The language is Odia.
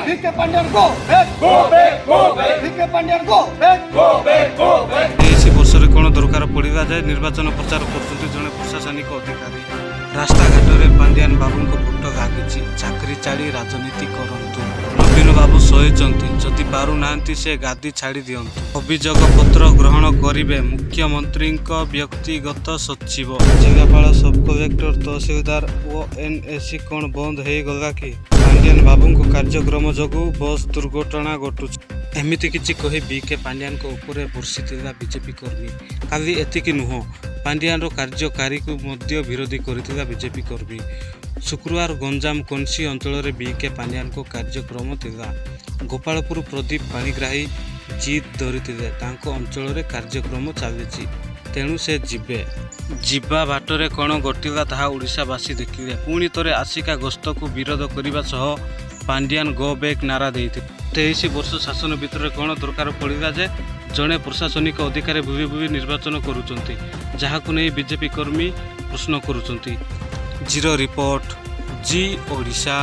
VK Pandian go back, go back, go back. VK Pandian go back, go back, go back. 23 ବର୍ଷରେ କ'ଣ ଦରକାର ପଡ଼ିଲା ଯେ ନିର୍ବାଚନ ପ୍ରଚାର କରୁଛନ୍ତି ଜଣେ ପ୍ରଶାସନିକ ଅଧିକାରୀ। ରାସ୍ତାଘାଟରେ ପାଣ୍ଡିଆନ ବାବୁଙ୍କ ଫଟୋ ଲାଗିଛି। ଚାକିରି ଛାଡ଼ି ରାଜନୀତି କରନ୍ତୁ। ନବୀନ ବାବୁ ସହିଛନ୍ତି, ଯଦି ପାରୁନାହାନ୍ତି ସେ ଗାଦି ଛାଡ଼ି ଦିଅନ୍ତୁ। ଅଭିଯୋଗ ପତ୍ର ଗ୍ରହଣ କରିବେ ମୁଖ୍ୟମନ୍ତ୍ରୀଙ୍କ ବ୍ୟକ୍ତିଗତ ସଚିବ। ଜିଲ୍ଲାପାଳ, ସବ୍ କଲେକ୍ଟର, ତହସିଲଦାର ଓ ଏନ୍ଏସି କ'ଣ ବନ୍ଦ ହେଇଗଲା କି? ପାଣ୍ଡିଆନ ବାବୁଙ୍କ କାର୍ଯ୍ୟକ୍ରମ ଯୋଗୁଁ ବସ୍ ଦୁର୍ଘଟଣା ଘଟୁଛି। ଏମିତି କିଛି କହି ବିକେ ପାଣ୍ଡିଆନଙ୍କ ଉପରେ ବର୍ଷିଥିଲା ବିଜେପି କର୍ମୀ। ଖାଲି ଏତିକି ନୁହଁ, ପାଣ୍ଡିଆନର କାର୍ଯ୍ୟକାରୀକୁ ମଧ୍ୟ ବିରୋଧ କରିଥିଲା ବିଜେପି କର୍ମୀ। ଶୁକ୍ରବାର ଗଞ୍ଜାମ କୌଣସି ଅଞ୍ଚଳରେ ବିକେ ପାଣ୍ଡିଆନଙ୍କ କାର୍ଯ୍ୟକ୍ରମ ଥିଲା। ଗୋପାଳପୁର ପ୍ରଦୀପ ପାଣିଗ୍ରାହୀ ଜିଦ୍ ଧରିଥିଲେ, ତାଙ୍କ ଅଞ୍ଚଳରେ କାର୍ଯ୍ୟକ୍ରମ ଚାଲିଛି, ତେଣୁ ସେ ଯିବେ। ଯିବା ବାଟରେ କ'ଣ ଘଟିଲା ତାହା ଓଡ଼ିଶାବାସୀ ଦେଖିଲେ। ପୁଣି ଥରେ ଆସିକା ଗସ୍ତକୁ ବିରୋଧ କରିବା ସହ ପାଣ୍ଡିଆନ ଗୋ ବ୍ୟାକ୍ ନାରା ଦେଇଥିଲେ। 23 ବର୍ଷ ଶାସନ ଭିତରେ କ'ଣ ଦରକାର ପଡ଼ିଲା ଯେ ଜଣେ ପ୍ରଶାସନିକ ଅଧିକାରୀ ଭୁବି ଭୁବି ନିର୍ବାଚନ କରୁଛନ୍ତି, ଯାହାକୁ ନେଇ ବିଜେପି କର୍ମୀ ପ୍ରଶ୍ନ କରୁଛନ୍ତି। Zero report, G Odisha.